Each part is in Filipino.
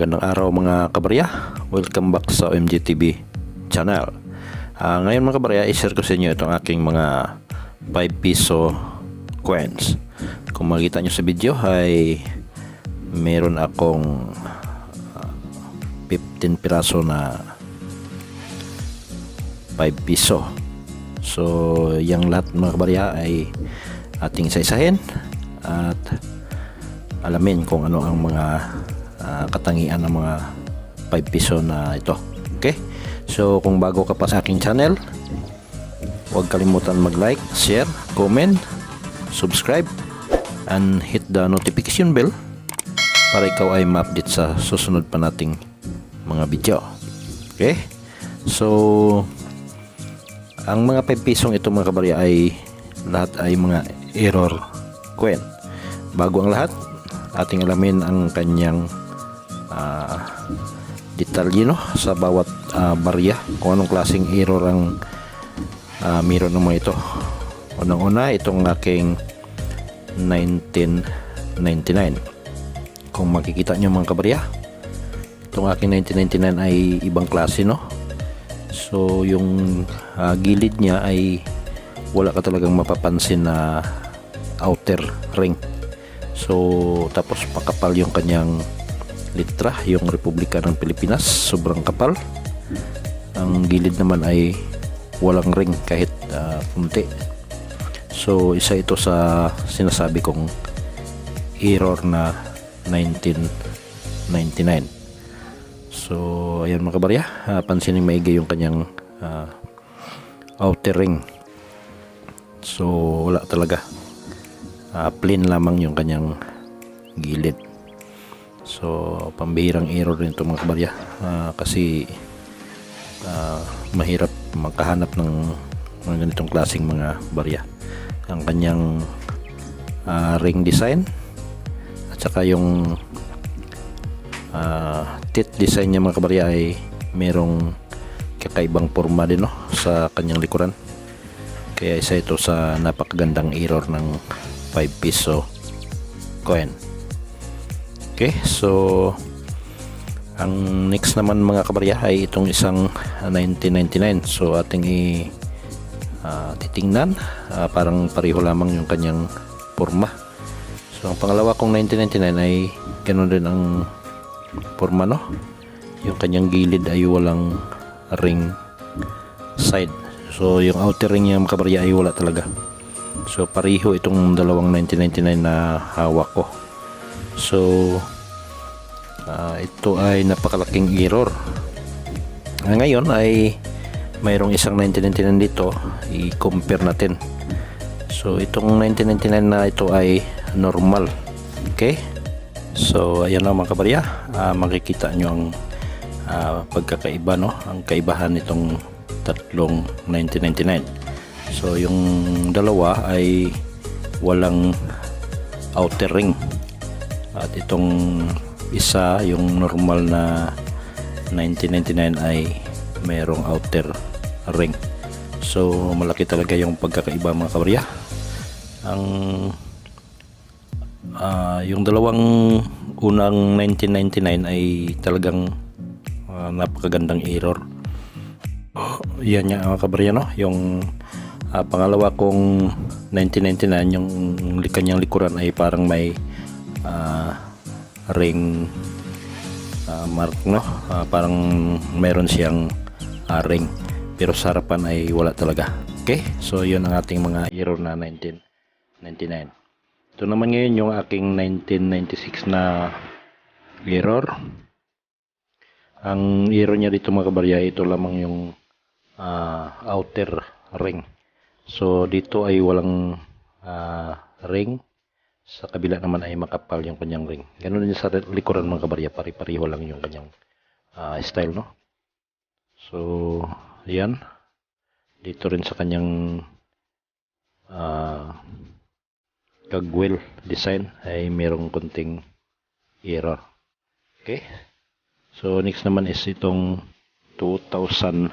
Magandang araw mga kabarya. Welcome back sa OMG TV channel. Ngayon mga kabarya, i-share ko sa inyo itong aking mga 5 piso coins. Kung makikita nyo sa video ay meron akong 15 piraso na 5 piso. So yung lahat mga kabarya ay ating isa-isahin at alamin kung ano ang mga katangian ng mga 5 piso na ito. Okay? So kung bago ka pa sa aking channel, huwag kalimutan mag-like, share, comment, subscribe, and hit the notification bell para ikaw ay ma-update sa susunod pa nating mga video. Okay? So ang mga 5 pisong ito mga kabarya ay lahat ay mga error coin. Bago ang lahat, ating alamin ang kanyang detalye sa bawat barya, kung anong klaseng error ang meron ng mga ito. Unang-una, itong aking 1999. Kung makikita nyo mga kabarya, itong aking 1999 ay ibang klase, no? So yung gilid niya ay wala ka talagang mapapansin na outer ring. So tapos pakapal yung kanyang litra, yung Republika ng Pilipinas, sobrang kapal. Ang gilid naman ay walang ring kahit kunti. So isa ito sa sinasabi kong error na 1999. So ayan mga kabarya, pansinin maigi yung kanyang outer ring. So wala talaga, plain lamang yung kanyang gilid. So pambihirang error rin ito mga kabarya, kasi mahirap makahanap ng mga ganitong klaseng mga barya. Ang kanyang ring design at saka yung teeth design niya mga kabarya ay merong kakaibang forma din, no, sa kanyang likuran. Kaya isa ito sa napakagandang error ng 5 piso coin. Okay, so ang next naman mga kabarya ay itong isang 1999. So ating titingnan, parang pareho lamang yung kanyang forma. So ang pangalawa kong 1999 ay ganoon din ang forma, no? Yung kanyang gilid ay walang ring side. So yung outer ring niya mga kabarya ay wala talaga. So pareho itong dalawang 1999 na hawak ko. So ito ay napakalaking error. Ngayon ay mayroong isang 1999 dito, i-compare natin. So itong 1999 na ito ay normal. Okay? So ayan na mga kabarya, makikita nyo ang pagkakaiba, no? Ang kaibahan nitong tatlong 1999. So yung dalawa ay walang outer ring at itong isa, yung normal na 1999 ay mayroong outer ring. So malaki talaga yung pagkakaiba mga kabarya. Ang yung dalawang unang 1999 ay talagang napakagandang error. Yan nga mga kabarya, no? Yung pangalawa kong 1999, yung kanyang likuran ay parang may ring mark, no? Parang meron siyang ring, pero sa harapan ay wala talaga. Okay, so yun ang ating mga error na 1999. Ito naman ngayon yung aking 1996 na error. Ang error niya dito mga kabarya, ito lamang yung outer ring. So dito ay walang ring, sa kabila naman ay makapal yung kanyang ring. Ganun din sa likuran mga kabarya, pari-pariho lang yung kanyang style, no? So yan, dito rin sa kanyang cogwheel design ay merong konting error. Okay, so next naman is itong 2001.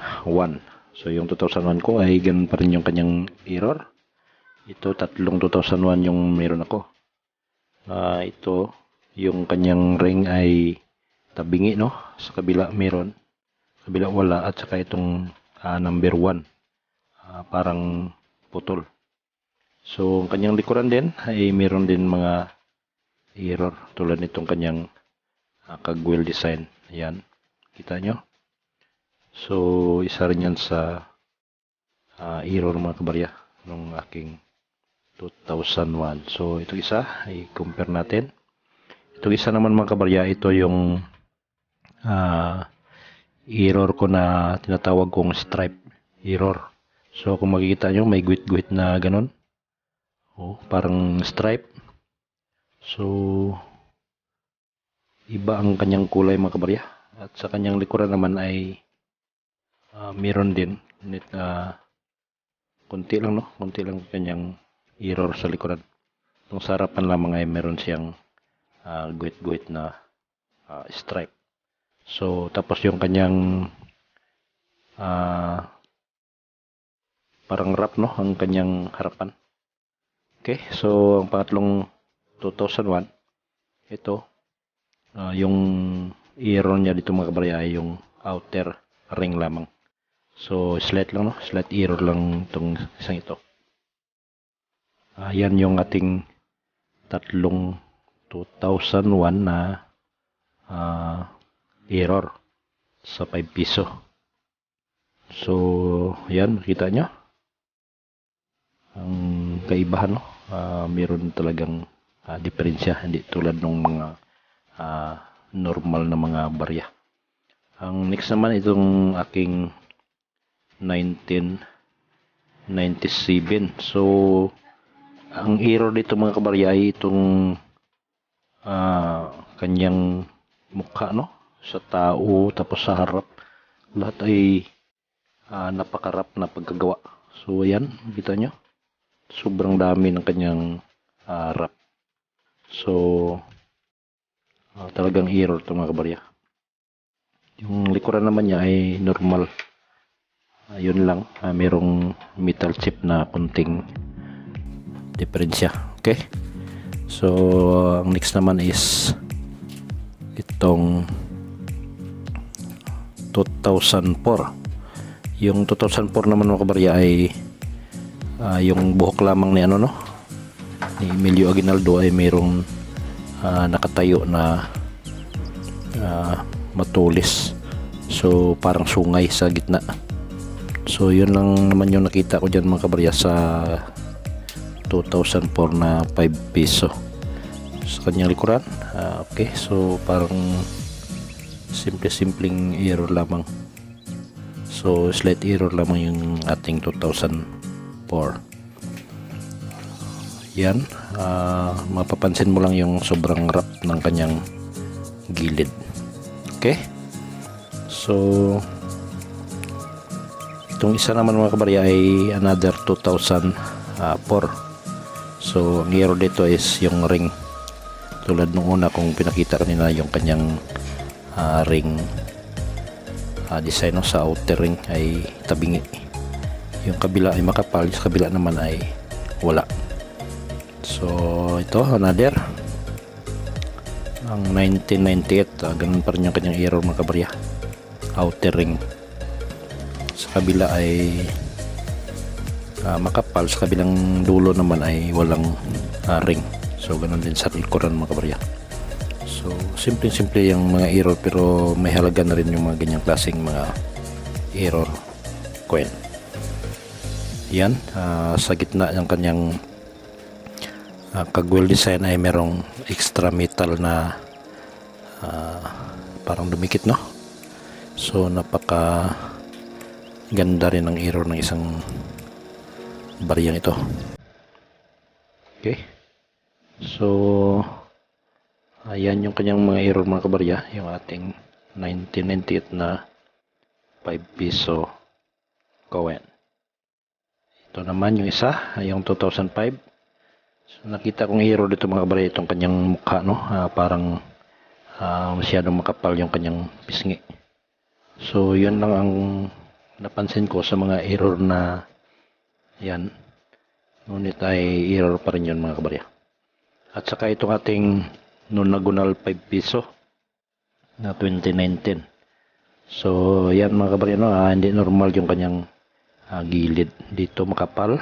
So yung 2001 ko ay ganun pa rin yung kanyang error. Ito tatlong 2001 yung meron ako. Ito yung kanyang ring ay tabingi, no? Sa kabila meron, sa kabila wala, at saka itong number 1 parang putol. So ang kanyang likuran din ay meron din mga error tulad nitong kanyang kag-wheel design. Ayan, kita nyo. So isa rin yan sa error mga kabarya ng aking 2001. So ito isa, i-compare natin. Ito isa naman mga kabarya, ito yung error ko na tinatawag kong stripe error. So kung makikita nyo, may guhit-guhit na ganun. Parang stripe. So iba ang kanyang kulay mga kabarya. At sa kanyang likuran naman ay meron din. Kunti lang, no? Kunti lang kanyang error sa likuran. Itong sa harapan lamang ay meron siyang guhit-guhit na stripe. So tapos yung kanyang parang wrap, no? Ang kanyang harapan. Okay, so ang pangatlong 2001, ito, yung error niya dito mga kabarya ay yung outer ring lamang. So slight lang, no? Slight error lang itong isang ito. Yan yung ating tatlong 2001 na error sa 5 piso. So yan, makita nyo ang kaibahan, no? Meron talagang diferensya, hindi tulad ng mga normal na mga barya. Ang next naman itong aking 1997. So ang error dito mga kabarya ay itong kanyang mukha, no? Sa tao, tapos sa harap, lahat ay napakarap na pagkagawa. So ayan, kita nyo, sobrang dami ng kanyang wrap. So talagang error ito mga kabarya. Yung likuran naman niya ay normal. Yun lang, merong metal chip na kunting diferensya. Okay, so ang next naman is itong 2004. Yung 2004 naman mga kabarya ay yung buhok lamang ni no, ni Emilio Aguinaldo ay mayroong nakatayo na matulis. So parang sungay sa gitna. So yun lang naman yung nakita ko dyan mga kabarya sa 2004 na 5 piso sa kanyang likuran. Okay, so parang simpleng error lamang. So slight error lamang yung ating 2004. Yan, mapapansin mo lang yung sobrang wrap ng kanyang gilid. Okay, so itong isa naman mga kabarya ay another 2004. So ang error dito is yung ring, tulad nung una kong pinakita kanina, yung kanyang ring design, no? Sa outer ring ay tabingi, yung kabila ay makapal, sa kabila naman ay wala. So ito another, ang 1998, ganun pa rin yung kanyang error mga kabarya. Outer ring sa kabila ay makapal, sa kabilang dulo naman ay walang ring. So ganun din sa likuran mga kabarya. So simple yung mga error, pero may halaga na rin yung mga ganyang klaseng mga error coin. Yan, sa gitna ng kanyang kag-wheel design ay merong extra metal na parang dumikit, no? So napaka ganda rin ng error ng isang baryang ito. Okay, so ayan yung kanyang mga error mga kabarya, yung ating 1998 na 5 piso coin. Ito naman yung isa, yung 2005. So nakita kong error dito mga kabarya, itong kanyang mukha, no? Parang masyadong makapal yung kanyang pisngi. So yun lang ang napansin ko sa mga error na yan. Ngunit ay error pa rin yun mga kabarya. At saka itong ating nonagonal 5 piso. na 2019. So yan mga kabarya, no, hindi normal yung kanyang gilid. Dito makapal,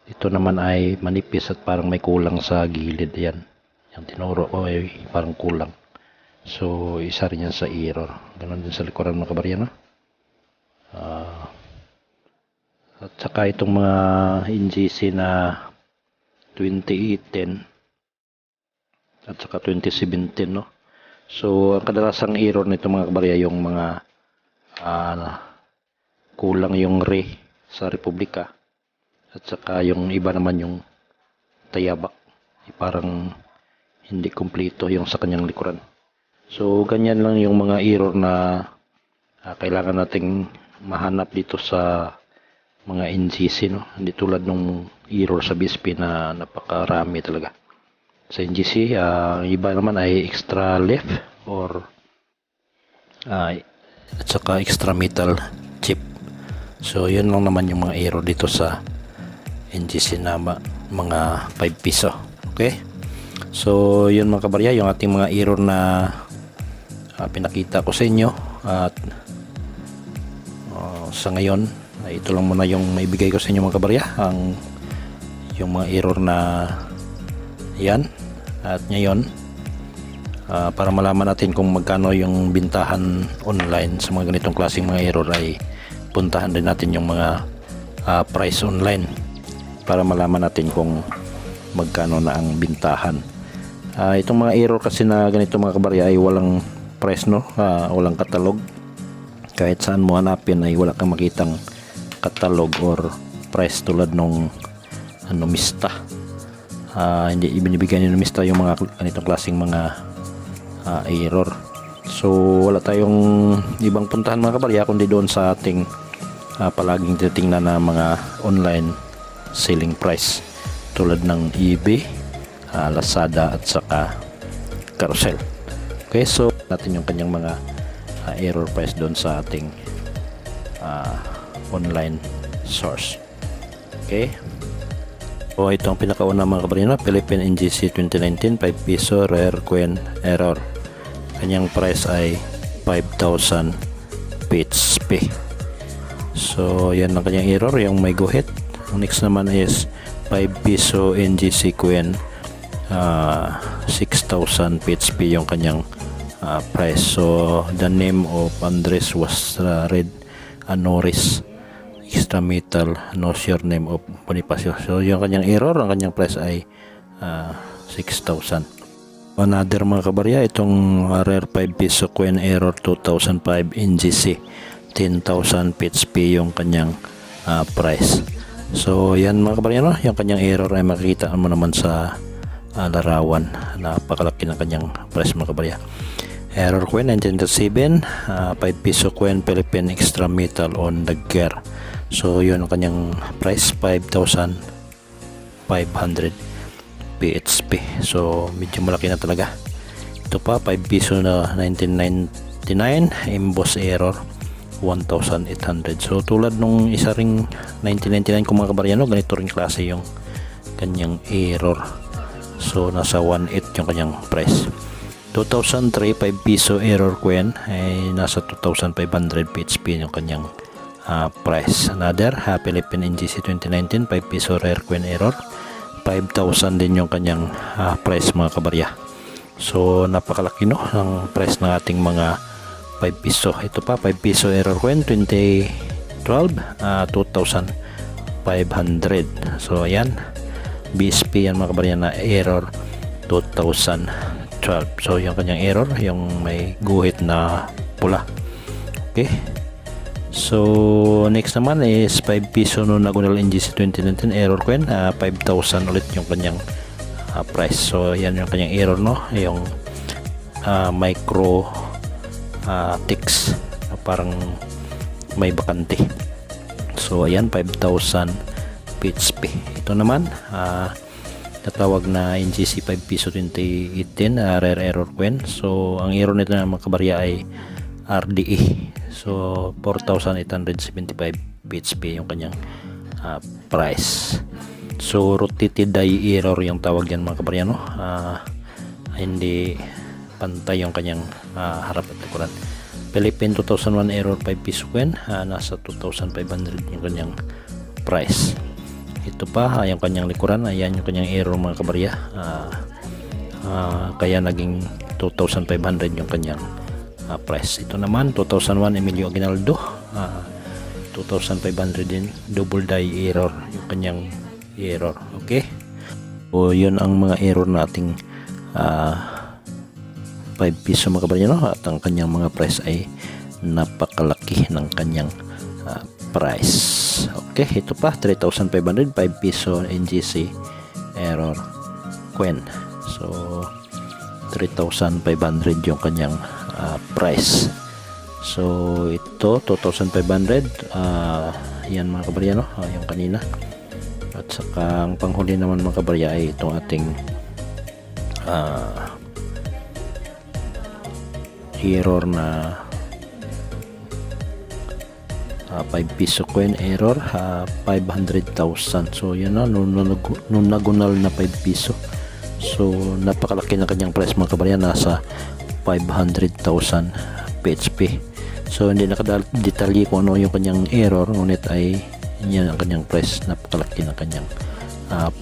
dito naman ay manipis at parang may kulang sa gilid. Yan, yung tinuro ko ay parang kulang. So isa rin yan sa error. Ganon din sa likuran mga kabarya, no. At saka itong mga NGC na 2018 at saka 2017, no. So ang kadalasang error nito mga kabarya, yung mga kulang yung re sa Republika, at saka yung iba naman yung tayabak, parang hindi kumpleto yung sa kanyang likuran. So ganyan lang yung mga error na kailangan nating mahanap dito sa mga NGC, no. Hindi tulad nung error sa BSP na napakarami talaga. Sa NGC, iba naman ay extra left or at saka extra metal chip. So yun lang naman yung mga error dito sa NGC na mga 5 piso. Okay, so yun mga kabarya, yung ating mga error na pinakita ko sa inyo. At sa ngayon, ito lang muna yung maibigay ko sa inyo mga kabarya, yung mga error na yan. At ngayon, para malaman natin kung magkano yung bintahan online sa mga ganitong klaseng mga error, ay puntahan din natin yung mga price online para malaman natin kung magkano na ang bintahan. Itong mga error kasi na ganito mga kabarya ay walang price, no. Walang katalog. Kahit saan mo hanapin ay wala kang makitang katalog or price tulad nung Numista. Hindi ibinibigay ni Numista yung mga ganitong klaseng mga error. So wala tayong ibang puntahan mga kabarya kundi doon sa ating palaging titingnan na mga online selling price tulad ng eBay, Lazada at saka Carousel. Okay, so natin yung kanyang mga error price doon sa ating online source. Okay, so ito ang pinakauna mga kabarya, Philippine NGC 2019 5 piso rare coin error. Kanyang price ay 5,000 PHP. So yan ang kanyang error, yung may guhit. Ang next naman is 5 piso NGC coin 6,000 PHP yung kanyang price. So the name of Andres was read Anoris, extra metal, no surname of Bonifacio. So yung kanyang error, ang kanyang price ay 6,000. Another mga kabarya, itong rare 5 piso coin error 2005 NGC 10,000 PHP yung kanyang price. So yan mga kabarya, no, yung kanyang error ay makikita mo naman sa larawan. Napakalaki ng kanyang price mga kabarya. Error coin 1907 5 piso coin Philippine extra metal on the gear. So yun ang kanyang price, 5,500 PHP. So medyo malaki na talaga. Ito pa 5 piso na 1999 emboss error 1,800. So tulad nung isa ring 1999 kung mga kabarya, no, ganito ring klase yung kanyang error. So nasa 1,800 yung kanyang price. 2003 5 piso error coin ay nasa 2,500 PHP yung kanyang price. Another Philippine NGC 2019 5 piso rare coin error 5,000 din yung kanyang price mga kabarya. So napakalaki, no, ang price ng ating mga 5 piso. Ito pa 5 piso error coin 2012 2,500. So ayan, BSP yan mga kabarya na error 2012. So yung kanyang error, yung may guhit na pula. Okay, so next naman is 5 piso no Nagonal NGC 2019 error coin 5,000 ulit yung kanyang price. So yan yung kanyang error, no, yung micro ticks, parang may bakante. So ayan, 5,000 PHP. Ito naman natawag na NGC 5 piso 2018 rare error coin. So ang error nito na mga kabarya ay RDE. So 4,875 PHP yung kanyang price. So rotated die error yung tawag yan mga kabarya, no. Hindi pantay yung kanyang harap at likuran. Philippine 2001 error 5 piso coin, nasa 2,500 yung kanyang price. Ito pa yung kanyang likuran, ayan yung kanyang error mga kabarya, kaya naging 2,500 yung kanyang price. Ito naman 2001 Emilio Aguinaldo, 2,500 din, double die error yung kanyang error. Okay, so yun ang mga error nating 5 piso mga kabarya, no? At ang kanyang mga price ay napakalaki ng kanyang price. Okay, ito pa 3,500 5 piso NGC error coin. So 3,500 yung kanyang price. So ito 2,500, yan mga kabarya, no? Yung kanina. At saka ang panghuli naman mga kabarya ay itong ating error na 5 piso coin error, 500,000. So yan na, nung nagunal na 5 piso. So napakalaki na kanyang price mga kabarya, nasa 500,000 PHP. So hindi nakadetalye kung ano yung kanyang error, ngunit ay yan ang kanyang price, napakalaki na kanyang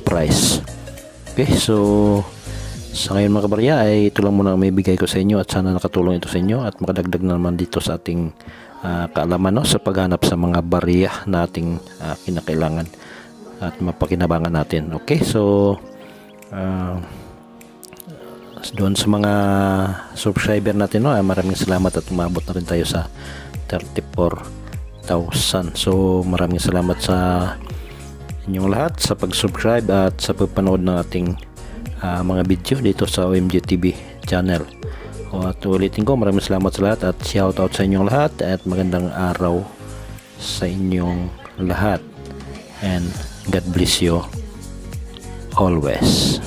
price. Okay, so sa ngayon mga kabarya ay ito lang muna ang may bigay ko sa inyo, at sana nakatulong ito sa inyo at makadagdag na naman dito sa ating kaalaman, no, sa paghanap sa mga barya na ating kinakailangan at mapakinabangan natin. Okay, so doon sa mga subscriber natin, no, maraming salamat at umabot na rin tayo sa 34,000. So maraming salamat sa inyong lahat sa pag-subscribe at sa pagpanood ng ating mga video dito sa OMG TV channel. At ulitin ko, maraming salamat sa lahat at shout out sa inyong lahat at magandang araw sa inyong lahat, and God bless you always.